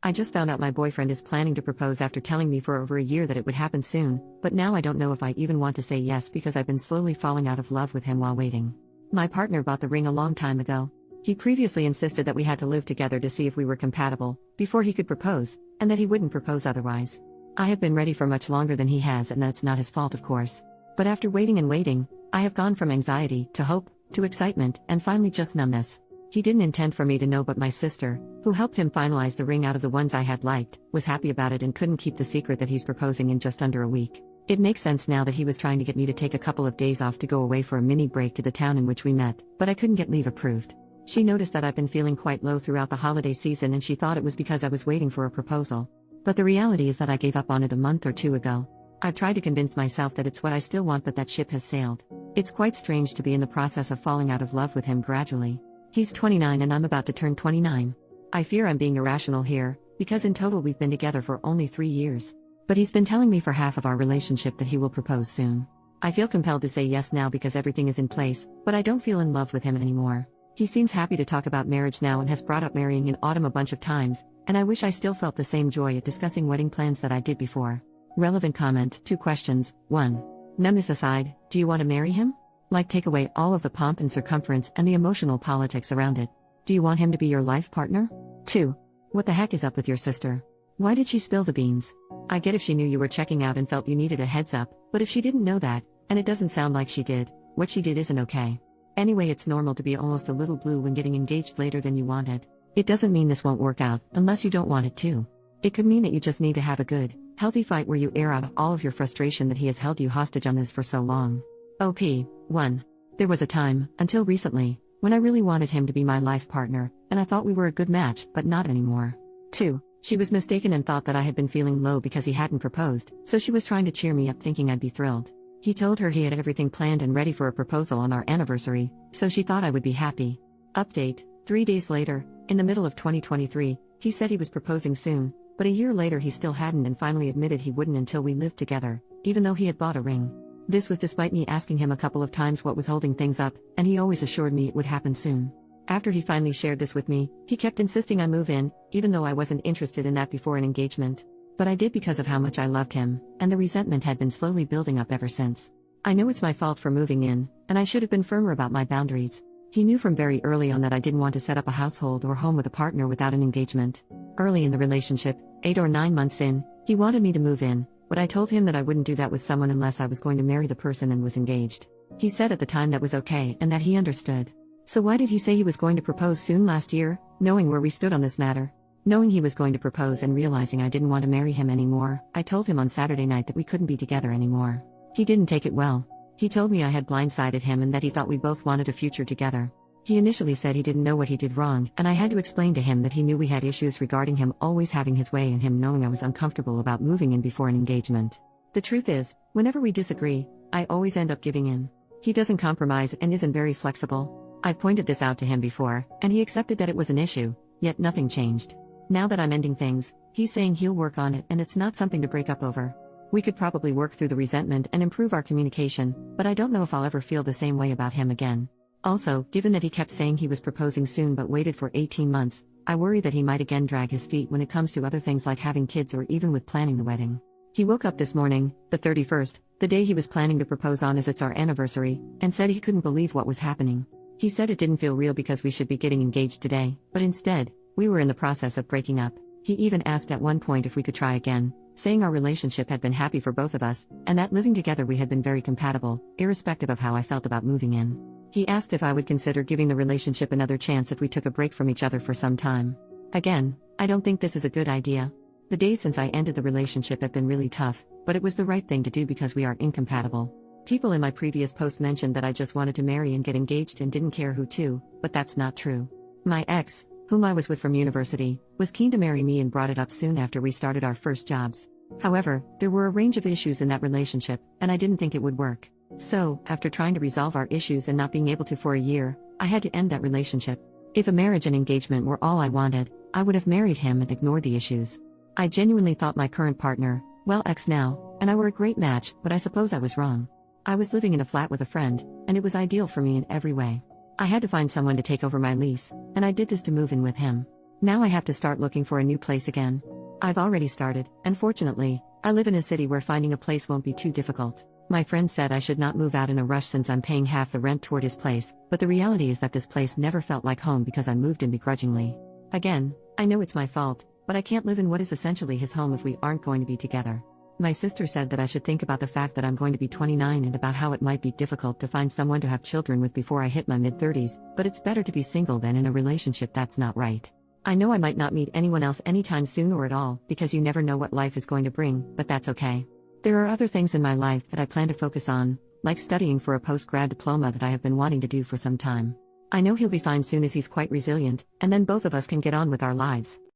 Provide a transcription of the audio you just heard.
I just found out my boyfriend is planning to propose after telling me for over a year that it would happen soon, but now I don't know if I even want to say yes because I've been slowly falling out of love with him while waiting. My partner bought the ring a long time ago. He previously insisted that we had to live together to see if we were compatible, before he could propose, and that he wouldn't propose otherwise. I have been ready for much longer than he has, and that's not his fault, of course. But after waiting and waiting, I have gone from anxiety, to hope, to excitement, and finally just numbness. He didn't intend for me to know, but my sister, who helped him finalize the ring out of the ones I had liked, was happy about it and couldn't keep the secret that he's proposing in just under a week. It makes sense now that he was trying to get me to take a couple of days off to go away for a mini break to the town in which we met, but I couldn't get leave approved. She noticed that I've been feeling quite low throughout the holiday season and she thought it was because I was waiting for a proposal. But the reality is that I gave up on it a month or two ago. I've tried to convince myself that it's what I still want, but that ship has sailed. It's quite strange to be in the process of falling out of love with him gradually. He's 29 and I'm about to turn 29. I fear I'm being irrational here, because in total we've been together for only 3 years. But he's been telling me for half of our relationship that he will propose soon. I feel compelled to say yes now because everything is in place, but I don't feel in love with him anymore. He seems happy to talk about marriage now and has brought up marrying in autumn a bunch of times, and I wish I still felt the same joy at discussing wedding plans that I did before. Relevant comment, 2 questions. 1. Numbness aside, do you want to marry him? Like, take away all of the pomp and circumference and the emotional politics around it. Do you want him to be your life partner? 2. What the heck is up with your sister? Why did she spill the beans? I get if she knew you were checking out and felt you needed a heads up, but if she didn't know that, and it doesn't sound like she did, what she did isn't okay. Anyway, it's normal to be almost a little blue when getting engaged later than you wanted. It doesn't mean this won't work out, unless you don't want it to. It could mean that you just need to have a good, healthy fight where you air out all of your frustration that he has held you hostage on this for so long. OP. 1. There was a time, until recently, when I really wanted him to be my life partner, and I thought we were a good match, but not anymore. 2. She was mistaken and thought that I had been feeling low because he hadn't proposed, so she was trying to cheer me up thinking I'd be thrilled. He told her he had everything planned and ready for a proposal on our anniversary, so she thought I would be happy. Update. 3 days later, in the middle of 2023, he said he was proposing soon, but a year later he still hadn't and finally admitted he wouldn't until we lived together, even though he had bought a ring. This was despite me asking him a couple of times what was holding things up, and he always assured me it would happen soon. After he finally shared this with me, he kept insisting I move in, even though I wasn't interested in that before an engagement. But I did because of how much I loved him, and the resentment had been slowly building up ever since. I know it's my fault for moving in, and I should have been firmer about my boundaries. He knew from very early on that I didn't want to set up a household or home with a partner without an engagement. Early in the relationship, 8 or 9 months in, he wanted me to move in, but I told him that I wouldn't do that with someone unless I was going to marry the person and was engaged. He said at the time that was okay and that he understood. So why did he say he was going to propose soon last year, knowing where we stood on this matter? Knowing he was going to propose and realizing I didn't want to marry him anymore, I told him on Saturday night that we couldn't be together anymore. He didn't take it well. He told me I had blindsided him and that he thought we both wanted a future together. He initially said he didn't know what he did wrong, and I had to explain to him that he knew we had issues regarding him always having his way and him knowing I was uncomfortable about moving in before an engagement. The truth is, whenever we disagree, I always end up giving in. He doesn't compromise and isn't very flexible. I've pointed this out to him before, and he accepted that it was an issue, yet nothing changed. Now that I'm ending things, he's saying he'll work on it and it's not something to break up over. We could probably work through the resentment and improve our communication, but I don't know if I'll ever feel the same way about him again. Also, given that he kept saying he was proposing soon but waited for 18 months, I worry that he might again drag his feet when it comes to other things like having kids or even with planning the wedding. He woke up this morning, the 31st, the day he was planning to propose on as it's our anniversary, and said he couldn't believe what was happening. He said it didn't feel real because we should be getting engaged today, but instead, we were in the process of breaking up. He even asked at one point if we could try again, saying our relationship had been happy for both of us, and that living together we had been very compatible, irrespective of how I felt about moving in. He asked if I would consider giving the relationship another chance if we took a break from each other for some time. Again, I don't think this is a good idea. The days since I ended the relationship have been really tough, but it was the right thing to do because we are incompatible. People in my previous post mentioned that I just wanted to marry and get engaged and didn't care who to, but that's not true. My ex, whom I was with from university, was keen to marry me and brought it up soon after we started our first jobs. However, there were a range of issues in that relationship, and I didn't think it would work. So, after trying to resolve our issues and not being able to for a year, I had to end that relationship. If a marriage and engagement were all I wanted, I would have married him and ignored the issues. I genuinely thought my current partner, well ex now, and I were a great match, but I suppose I was wrong. I was living in a flat with a friend, and it was ideal for me in every way. I had to find someone to take over my lease, and I did this to move in with him. Now I have to start looking for a new place again. I've already started, and fortunately, I live in a city where finding a place won't be too difficult. My friend said I should not move out in a rush since I'm paying half the rent toward his place, but the reality is that this place never felt like home because I moved in begrudgingly. Again, I know it's my fault, but I can't live in what is essentially his home if we aren't going to be together. My sister said that I should think about the fact that I'm going to be 29 and about how it might be difficult to find someone to have children with before I hit my mid-30s, but it's better to be single than in a relationship that's not right. I know I might not meet anyone else anytime soon or at all, because you never know what life is going to bring, but that's okay. There are other things in my life that I plan to focus on, like studying for a post-grad diploma that I have been wanting to do for some time. I know he'll be fine soon as he's quite resilient, and then both of us can get on with our lives.